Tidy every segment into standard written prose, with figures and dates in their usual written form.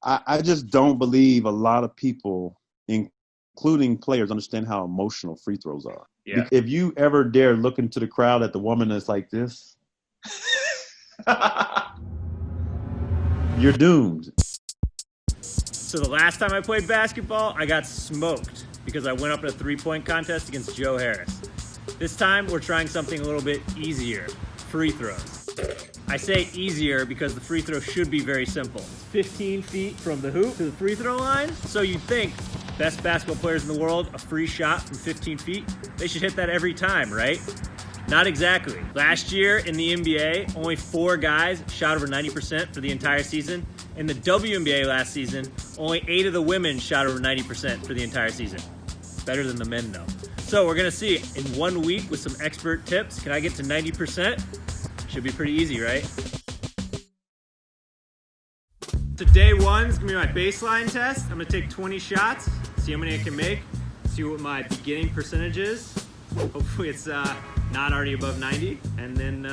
I just don't believe a lot of people, including players, understand how emotional free throws are. Yeah. If you ever dare look into the crowd at the woman that's like this, you're doomed. So the last time I played basketball, I got smoked because I went up in a three-point contest against Joe Harris. This time, we're trying something a little bit easier, free throws. I say easier because the free throw should be very simple. 15 feet from the hoop to the free throw line. So you'd think, best basketball players in the world, a free shot from 15 feet, they should hit that every time, right? Not exactly. Last year in the NBA, only 4 guys shot over 90% for the entire season. In the WNBA last season, only 8 of the women shot over 90% for the entire season. Better than the men though. So we're gonna see in 1 week with some expert tips, can I get to 90%? Should be pretty easy, right? So day 1 is gonna be my baseline test. I'm gonna take 20 shots, see how many I can make, see what my beginning percentage is. Hopefully it's not already above 90, and then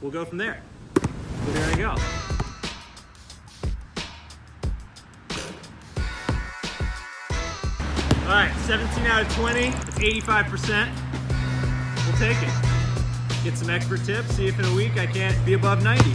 we'll go from there. So there I go. All right, 17 out of 20, that's 85%. We'll take it. Get some expert tips, see if in a week I can't be above 90.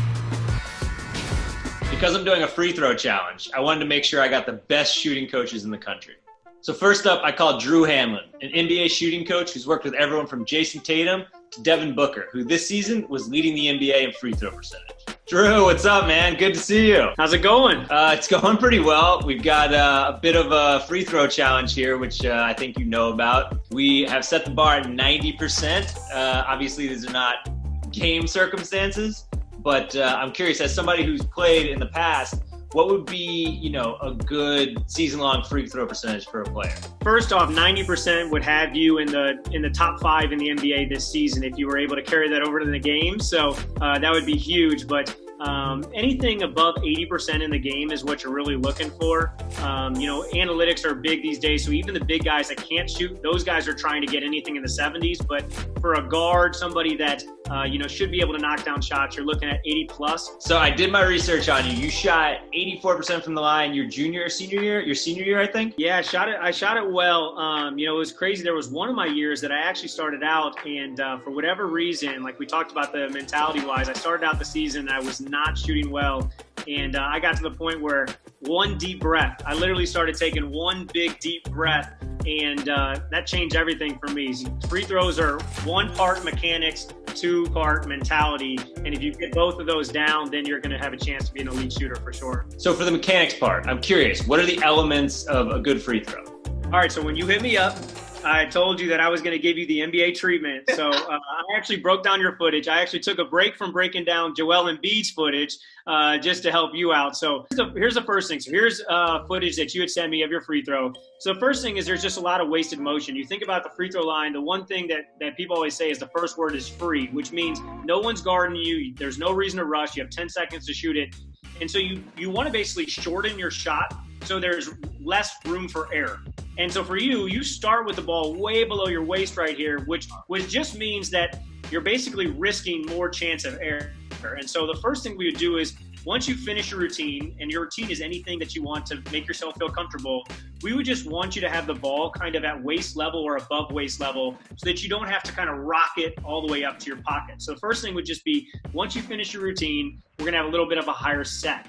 Because I'm doing a free throw challenge, I wanted to make sure I got the best shooting coaches in the country. So first up, I called Drew Hanlen, an NBA shooting coach who's worked with everyone from Jason Tatum to Devin Booker, who this season was leading the NBA in free throw percentage. Drew, what's up, man? Good to see you. How's it going? It's going pretty well. We've got a bit of a free throw challenge here, which I think you know about. We have set the bar at 90%. Obviously, these are not game circumstances, but I'm curious, as somebody who's played in the past, what would be, a good season-long free throw percentage for a player? First off, 90% would have you in the top 5 in the NBA this season if you were able to carry that over to the game. So that would be huge. But anything above 80% in the game is what you're really looking for. Analytics are big these days, so even the big guys that can't shoot, those guys are trying to get anything in the 70s. But for a guard, somebody that should be able to knock down shots, you're looking at 80 plus. So I did my research on you. You shot 84% from the line your junior or senior year? Your senior year, I think? Yeah, I shot it well. It was crazy. There was one of my years that I actually started out, and for whatever reason, like we talked about the mentality-wise, I started out the season, I was not shooting well, and I got to the point where one deep breath, I literally started taking one big deep breath, and that changed everything for me. Free throws are 1 part mechanics, 2 part mentality, and if you get both of those down, then you're going to have a chance to be an elite shooter for sure. So for the mechanics part, I'm curious, what are the elements of a good free throw? All right, so when you hit me up, I told you that I was going to give you the NBA treatment. So I actually broke down your footage. I actually took a break from breaking down Joel Embiid's footage just to help you out. So here's the first thing. So here's footage that you had sent me of your free throw. So the first thing is there's just a lot of wasted motion. You think about the free throw line, the one thing that people always say is the first word is free, which means no one's guarding you. There's no reason to rush. You have 10 seconds to shoot it. And so you want to basically shorten your shot so there's less room for error. And so for you start with the ball way below your waist right here, which just means that you're basically risking more chance of error. And so the first thing we would do is once you finish your routine, and your routine is anything that you want to make yourself feel comfortable, we would just want you to have the ball kind of at waist level or above waist level so that you don't have to kind of rock it all the way up to your pocket. So the first thing would just be, once you finish your routine, we're going to have a little bit of a higher set.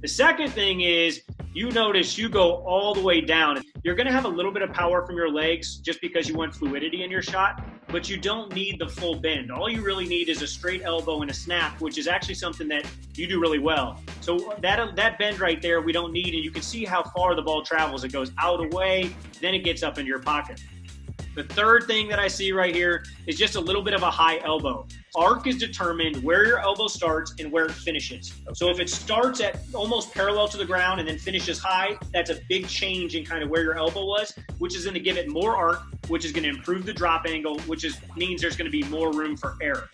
The second thing is, you notice you go all the way down. You're going to have a little bit of power from your legs just because you want fluidity in your shot, but you don't need the full bend. All you really need is a straight elbow and a snap, which is actually something that you do really well. So that bend right there, we don't need, and you can see how far the ball travels. It goes out away, then it gets up into your pocket. The third thing that I see right here is just a little bit of a high elbow. Arc is determined where your elbow starts and where it finishes. So if it starts at almost parallel to the ground and then finishes high, that's a big change in kind of where your elbow was, which is going to give it more arc, which is going to improve the drop angle, which means there's going to be more room for error.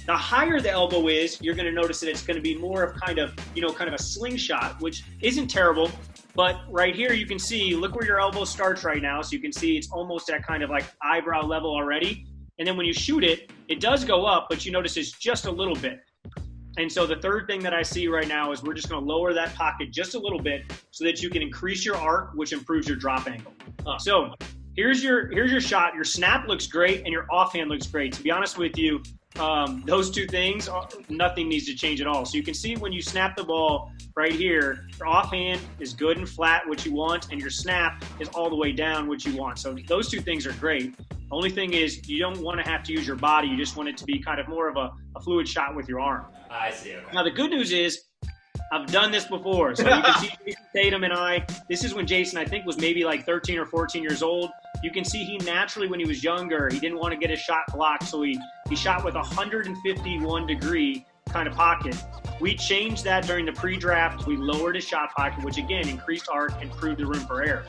The higher the elbow is, you're going to notice that it's going to be more of kind of a slingshot, which isn't terrible. But right here, you can see, look where your elbow starts right now. So you can see it's almost at kind of like eyebrow level already. And then when you shoot it, it does go up, but you notice it's just a little bit. And so the third thing that I see right now is we're just going to lower that pocket just a little bit so that you can increase your arc, which improves your drop angle. So here's your shot. Your snap looks great and your offhand looks great. To be honest with you, those two things, nothing needs to change at all. So you can see when you snap the ball right here, your offhand is good and flat, which you want, and your snap is all the way down, which you want. So those two things are great. The only thing is you don't want to have to use your body. You just want it to be kind of more of a fluid shot with your arm. I see. Okay. Now, the good news is I've done this before. So you can see Jason Tatum and I, this is when Jason, I think, was maybe like 13 or 14 years old. You can see he naturally, when he was younger, he didn't want to get his shot blocked. So he shot with a 151-degree kind of pocket. We changed that during the pre-draft. We lowered his shot pocket, which again, increased arc, improved the room for error.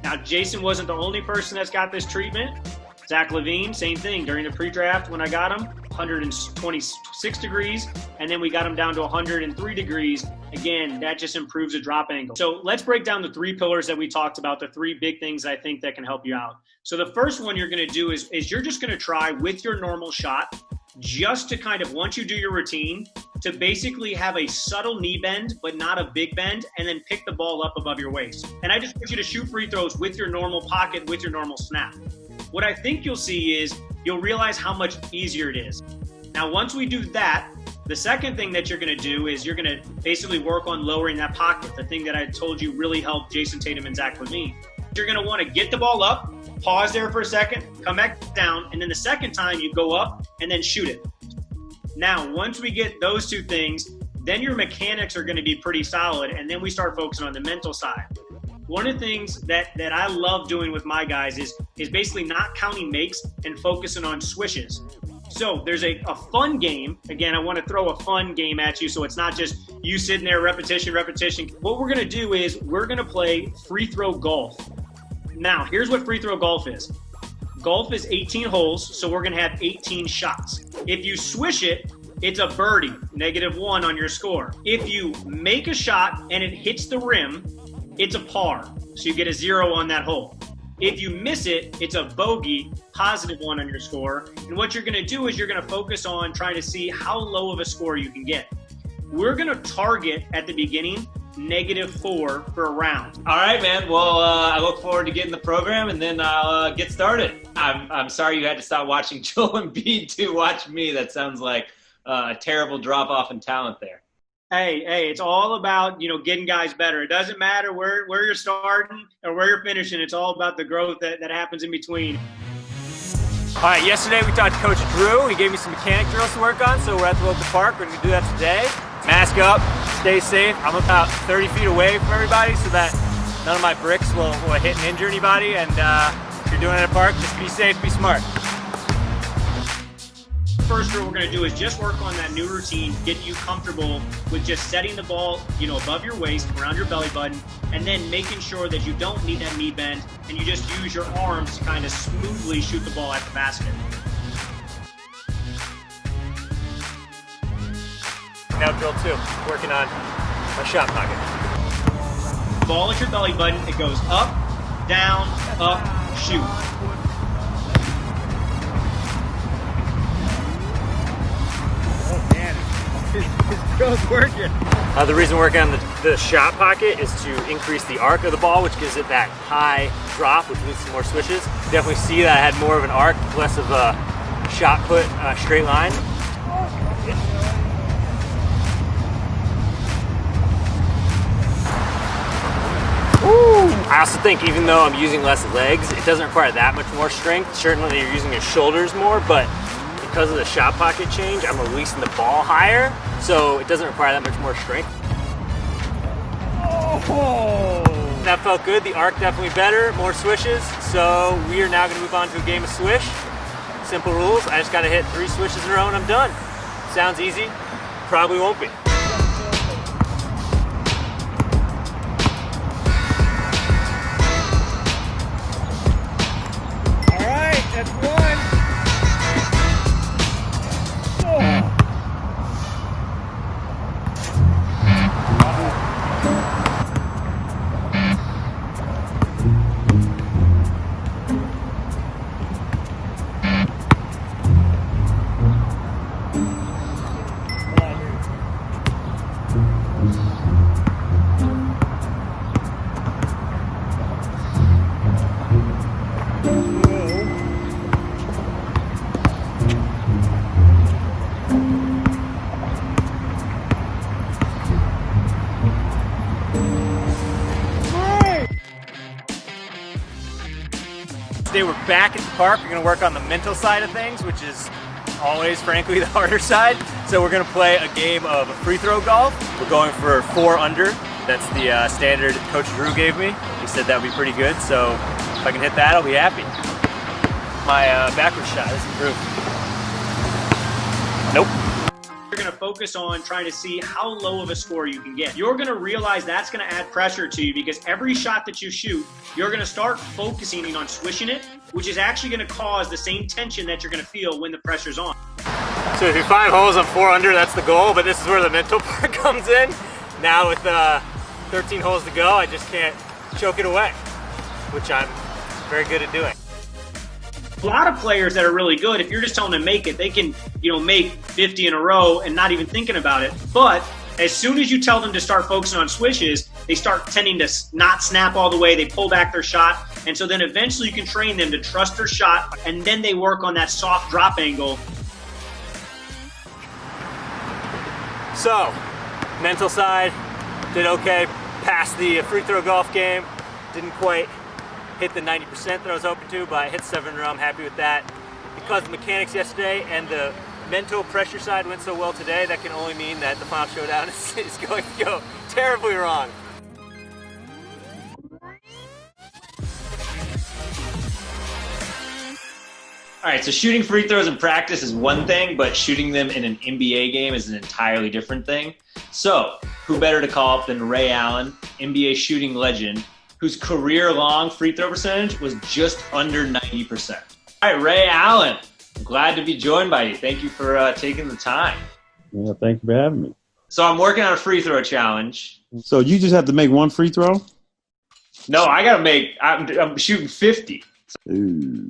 Now, Jason wasn't the only person that's got this treatment. Zach LaVine, same thing. During the pre-draft, when I got him, 126 degrees, and then we got him down to 103 degrees. Again, that just improves the drop angle. So let's break down the three pillars that we talked about, the three big things I think that can help you out. So the first one you're going to do is you're just going to try with your normal shot, just to kind of, once you do your routine, to basically have a subtle knee bend, but not a big bend, and then pick the ball up above your waist. And I just want you to shoot free throws with your normal pocket, with your normal snap. What I think you'll see is you'll realize how much easier it is. Now, once we do that, the second thing that you're going to do is you're going to basically work on lowering that pocket, the thing that I told you really helped Jason Tatum and Zach LaVine. You're going to want to get the ball up, pause there for a second, come back down, and then the second time you go up and then shoot it. Now, once we get those two things, then your mechanics are going to be pretty solid, and then we start focusing on the mental side. One of the things that I love doing with my guys is basically not counting makes and focusing on swishes. So there's a fun game. Again, I want to throw a fun game at you so it's not just you sitting there, repetition. What we're going to do is we're going to play free throw golf. Now, here's what free throw golf is. Golf is 18 holes, so we're going to have 18 shots. If you swish it, it's a birdie, -1 on your score. If you make a shot and it hits the rim, it's a par, so you get a 0 on that hole. If you miss it, it's a bogey, +1 on your score. And what you're going to do is you're going to focus on trying to see how low of a score you can get. We're going to target at the beginning -4 for a round. All right, man. Well, I look forward to getting the program, and then I'll get started. I'm sorry you had to stop watching Joel Embiid to watch me. That sounds like a terrible drop-off in talent there. Hey, it's all about, getting guys better. It doesn't matter where you're starting or where you're finishing. It's all about the growth that happens in between. All right, yesterday we talked to Coach Drew. He gave me some mechanic drills to work on, so we're at the local park. We're going to do that today. Mask up, stay safe. I'm about 30 feet away from everybody so that none of my bricks will hit and injure anybody. And if you're doing it at a park, just be safe, be smart. First drill we're going to do is just work on that new routine, getting you comfortable with just setting the ball, above your waist, around your belly button, and then making sure that you don't need that knee bend and you just use your arms to kind of smoothly shoot the ball at the basket. Now drill 2, working on my shot pocket. Ball at your belly button, it goes up, down, up, shoot. His drill's working. The reason we're working on the shot pocket is to increase the arc of the ball, which gives it that high drop, which needs some more swishes. Definitely see that I had more of an arc, less of a shot put straight line. I also think even though I'm using less legs, it doesn't require that much more strength. Certainly you're using your shoulders more, but because of the shot pocket change, I'm releasing the ball higher, so it doesn't require that much more strength. Oh! That felt good. The arc definitely better, more swishes. So we are now going to move on to a game of swish. Simple rules. I just got to hit 3 swishes in a row and I'm done. Sounds easy. Probably won't be. All right, that's 1. Today we're back at the park. We're going to work on the mental side of things, which is always, frankly, the harder side. So we're going to play a game of free throw golf. We're going for 4 under. That's the standard Coach Drew gave me. He said that would be pretty good. So if I can hit that, I'll be happy. My backwards shot is improved. Nope. You're going to focus on trying to see how low of a score you can get. You're going to realize that's going to add pressure to you because every shot that you shoot, you're going to start focusing on swishing it, which is actually going to cause the same tension that you're going to feel when the pressure's on. So if you 5 holes on 4 under, that's the goal, but this is where the mental part comes in. Now with 13 holes to go, I just can't choke it away, which I'm very good at doing. A lot of players that are really good, if you're just telling them to make it, they can, make 50 in a row and not even thinking about it. But as soon as you tell them to start focusing on swishes, they start tending to not snap all the way. They pull back their shot. And so then eventually you can train them to trust their shot, and then they work on that soft drop angle. So, mental side, did okay. Passed the free throw golf game. Didn't quite hit the 90% that I was hoping to, but I hit 7 in a row. I'm happy with that. Because the mechanics yesterday and the mental pressure side went so well today, that can only mean that the final showdown is going to go terribly wrong. All right, so shooting free throws in practice is one thing, but shooting them in an NBA game is an entirely different thing. So, who better to call up than Ray Allen, NBA shooting legend, whose career-long free throw percentage was just under 90%. All right, Ray Allen, I'm glad to be joined by you. Thank you for taking the time. Yeah, thank you for having me. So I'm working on a free throw challenge. So you just have to make 1 free throw? No, I'm shooting 50. Ooh.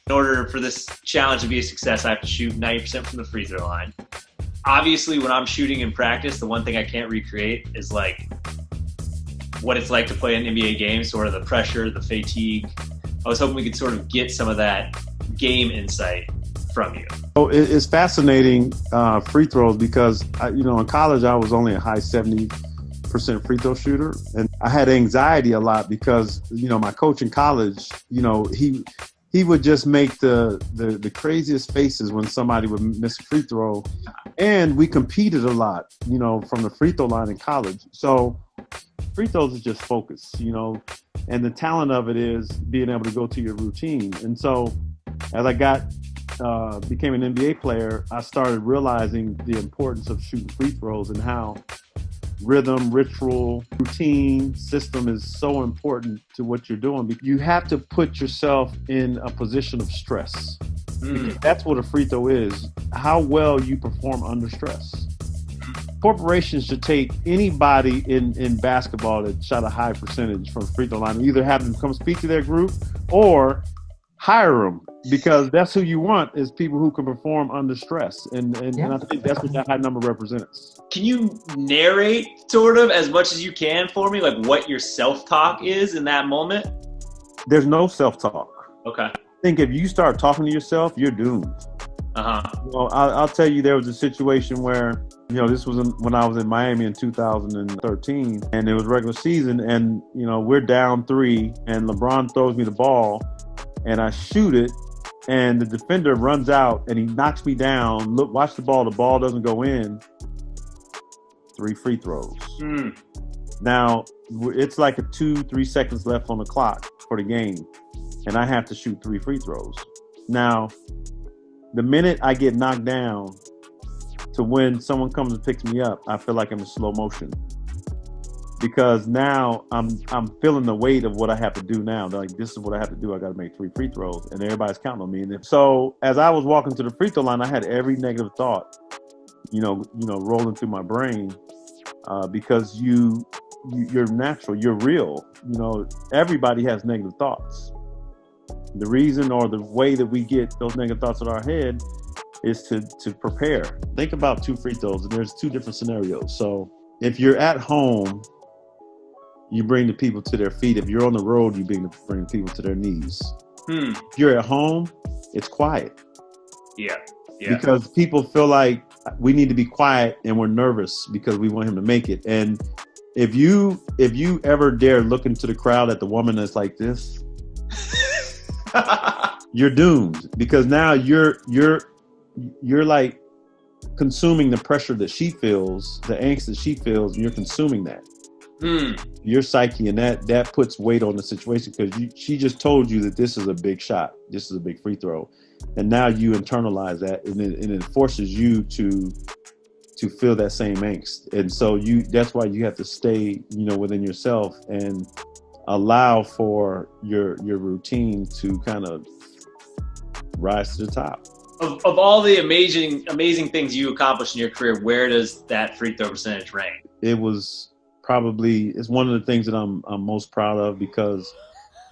In order for this challenge to be a success, I have to shoot 90% from the free throw line. Obviously, when I'm shooting in practice, the one thing I can't recreate is like what it's like to play an NBA game, sort of the pressure, the fatigue. I was hoping we could sort of get some of that game insight from you. Oh, it's fascinating free throws because, in college I was only a high 70% free throw shooter. And I had anxiety a lot because, my coach in college, he would just make the craziest faces when somebody would miss a free throw. And we competed a lot, from the free throw line in college. So free throws is just focus, and the talent of it is being able to go to your routine. And so as I became an NBA player, I started realizing the importance of shooting free throws and how rhythm, ritual, routine, system is so important to what you're doing. You have to put yourself in a position of stress. That's what a free throw is, how well you perform under stress. Corporations should take anybody in basketball that shot a high percentage from free throw line, either have them come speak to their group or hire them, because that's who you want, is people who can perform under stress. And I think that's what that high number represents. Can you narrate sort of as much as you can for me, like what your self-talk is in that moment? There's no self-talk. Okay. I think if you start talking to yourself, you're doomed. I'll tell you, there was a situation where, this was when I was in Miami in 2013, and it was regular season, and, we're down 3, and LeBron throws me the ball, and I shoot it, and the defender runs out, and he knocks me down. Look, watch the ball doesn't go in. 3 free throws. Now, it's like 2-3 seconds left on the clock for the game, and I have to shoot 3 free throws. Now, the minute I get knocked down to when someone comes and picks me up, I feel like I'm in slow motion, because now I'm feeling the weight of what I have to do now. Like, this is what I have to do. I got to make 3 free throws, and everybody's counting on me. And so as I was walking to the free throw line, I had every negative thought, rolling through my brain, because you're natural, you're real. Everybody has negative thoughts. The reason or the way that we get those negative thoughts in our head is to prepare. Think about 2 free throws, and there's 2 different scenarios. So if you're at home, you bring the people to their feet. If you're on the road, you bring people to their knees. If you're at home, it's quiet. Yeah. Because people feel like we need to be quiet, and we're nervous because we want him to make it. And if you ever dare look into the crowd at the woman that's like this, you're doomed, because now you're like consuming the pressure that she feels, the angst that she feels, and you're consuming that. Your psyche, and that puts weight on the situation, because she just told you that this is a big shot, this is a big free throw, and now you internalize that, and it forces you to feel that same angst. And so that's why you have to stay, within yourself and allow for your routine to kind of rise to the top. Of all the amazing things you accomplished in your career, where does that free throw percentage rank? It's one of the things that I'm most proud of, because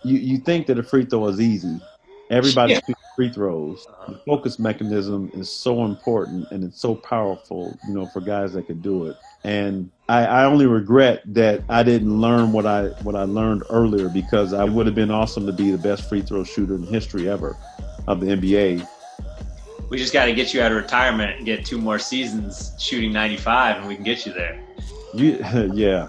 you think that a free throw is easy. Everybody shoots free throws. The focus mechanism is so important, and it's so powerful, for guys that can do it. And I only regret that I didn't learn what I learned earlier, because I would have been awesome to be the best free throw shooter in history ever of the NBA. We just got to get you out of retirement and get 2 more seasons shooting 95, and we can get you there. Yeah.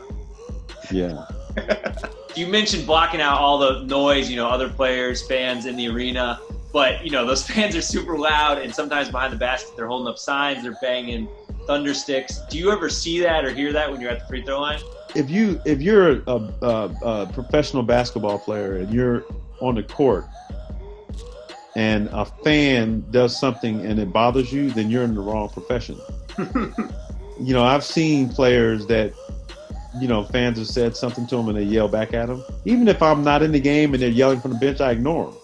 You mentioned blocking out all the noise, other players, fans in the arena, but those fans are super loud, and sometimes behind the basket they're holding up signs, they're banging thunder sticks. Do you ever see that or hear that when you're at the free throw line? If you're a professional basketball player and you're on the court and a fan does something and it bothers you, then you're in the wrong profession. I've seen players that, fans have said something to them and they yell back at them. Even if I'm not in the game and they're yelling from the bench, I ignore them.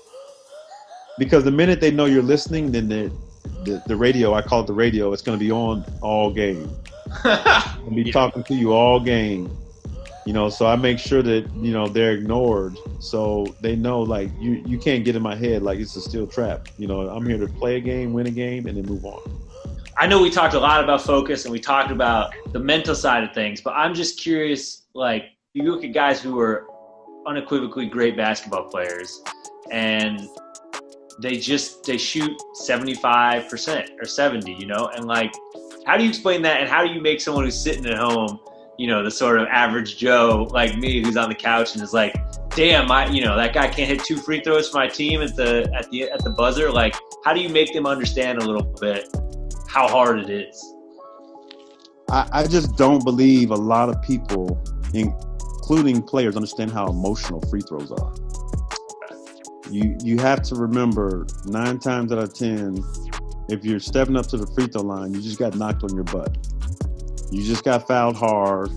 Because the minute they know you're listening, then the radio, I call it the radio, it's going to be on all game. I'll be talking to you all game. So I make sure that, they're ignored. So they know, like, you can't get in my head like it's a steel trap. I'm here to play a game, win a game, and then move on. I know we talked a lot about focus and we talked about the mental side of things, but I'm just curious, like, you look at guys who are unequivocally great basketball players and they shoot 75% or 70, and like, how do you explain that? And how do you make someone who's sitting at home, the sort of average Joe like me who's on the couch and is like, damn, that guy can't hit 2 free throws for my team at the buzzer. Like, how do you make them understand a little bit how hard it is? I just don't believe a lot of people, including players, understand how emotional free throws are. You have to remember, 9 times out of 10, if you're stepping up to the free throw line, you just got knocked on your butt. You just got fouled hard,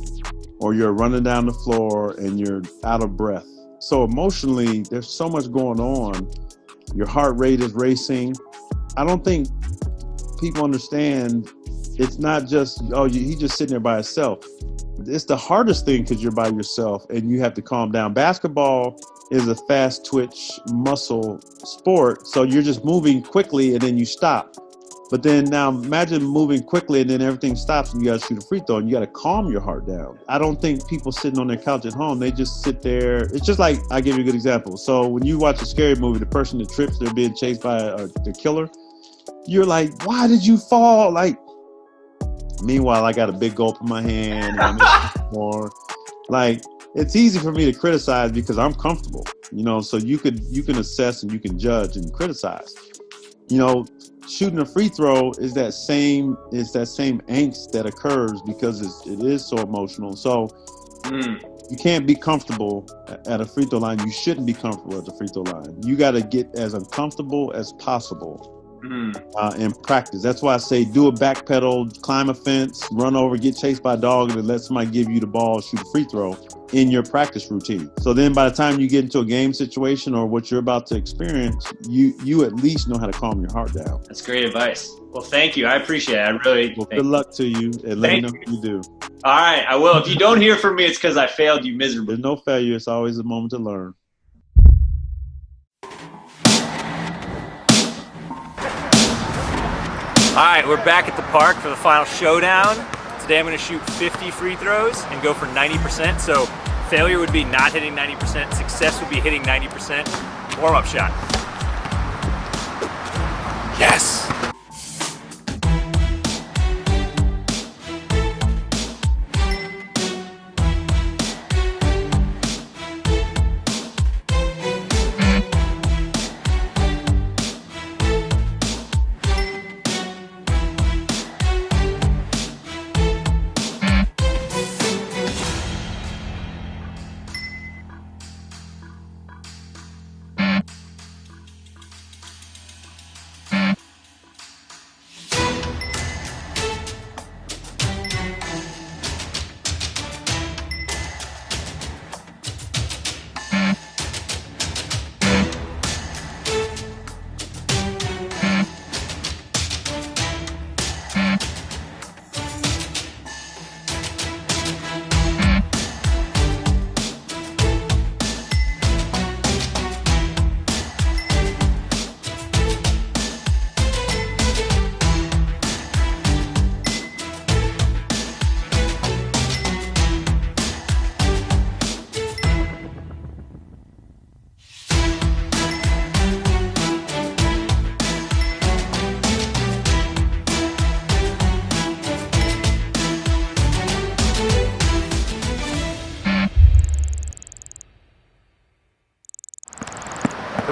or you're running down the floor and you're out of breath. So emotionally, there's so much going on. Your heart rate is racing. I don't think people understand it's not just, he's just sitting there by himself. It's the hardest thing because you're by yourself and you have to calm down. Basketball is a fast twitch muscle sport. So you're just moving quickly and then you stop. But then now imagine moving quickly and then everything stops and you got to shoot a free throw and you got to calm your heart down. I don't think people sitting on their couch at home, they just sit there. It's just like, I'll give you a good example. So when you watch a scary movie, the person that trips, they're being chased by the killer. You're like, why did you fall? Like, meanwhile, I got a big gulp in my hand. And more. Like, it's easy for me to criticize because I'm comfortable, so you can assess and you can judge and criticize. Shooting a free throw is that same angst that occurs because it is so emotional. So you can't be comfortable at a free throw line. You shouldn't be comfortable at the free throw line. You got to get as uncomfortable as possible in practice. That's why I say do a back pedal, climb a fence, run over, get chased by a dog, and then let somebody give you the ball, shoot a free throw in your practice routine. So then by the time you get into a game situation or what you're about to experience, you at least know how to calm your heart down. That's great advice. Well, thank you. I appreciate it. Good luck to you, and let me know what you do. All right, I will. If you don't hear from me, it's because I failed you miserably. There's no failure. It's always a moment to learn. All right, we're back at the park for the final showdown. Today I'm going to shoot 50 free throws and go for 90%. So failure would be not hitting 90%. Success would be hitting 90%. Warm-up shot. Yes!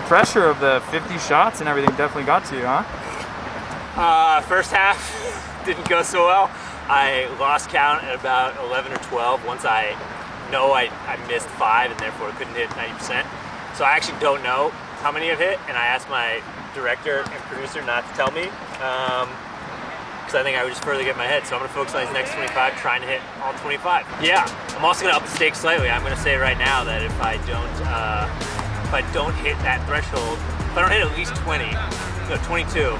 The pressure of the 50 shots and everything definitely got to you, huh? First half didn't go so well. I lost count at about 11 or 12 once I know I missed 5 and therefore couldn't hit 90%. So I actually don't know how many I've hit, and I asked my director and producer not to tell me because I think I would just further get in my head. So I'm going to focus on these next 25, trying to hit all 25. Yeah, I'm also going to up the stakes slightly. I'm going to say right now that if I don't hit that threshold, if I don't hit at least 20, no, 22,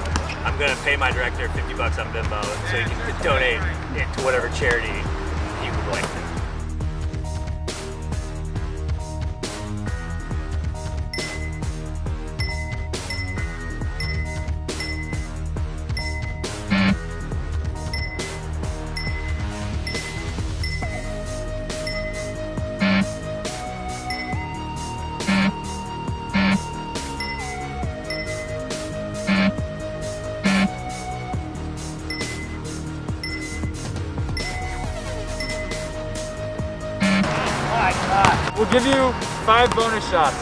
I'm going to pay my director $50 on Venmo so he can donate it to whatever charity he would like to. We'll give you 5 bonus shots.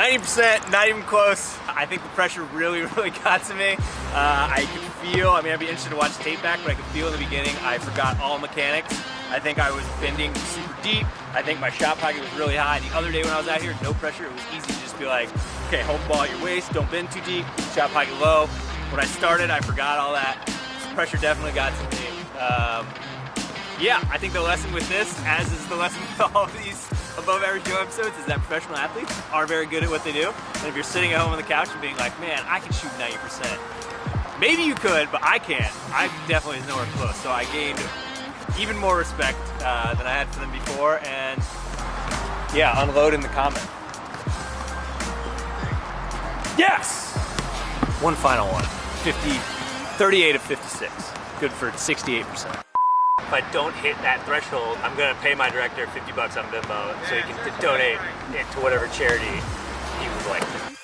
%, not even close. I think the pressure really got to me. I could feel, I mean, I'd be interested to watch the tape back, but I could feel in the beginning I forgot all mechanics. I think I was bending super deep. I think my shot pocket was really high. The other day when I was out here, no pressure, it was easy to just be like, okay, hold the ball at your waist, don't bend too deep, shot pocket low. When I started, I forgot all that. Pressure definitely got to me. Yeah, I think the lesson with this, as is the lesson with all of these above average Joe episodes, is that professional athletes are very good at what they do. And if you're sitting at home on the couch and being like, man, I can shoot 90%. Maybe you could, but I can't. I definitely was nowhere close. So I gained even more respect than I had for them before. And yeah, unload in the comment. Yes! One final one. 38 of 56. Good for 68%. If I don't hit that threshold, I'm going to pay my director $50 on Venmo so he can donate it to whatever charity he would like to.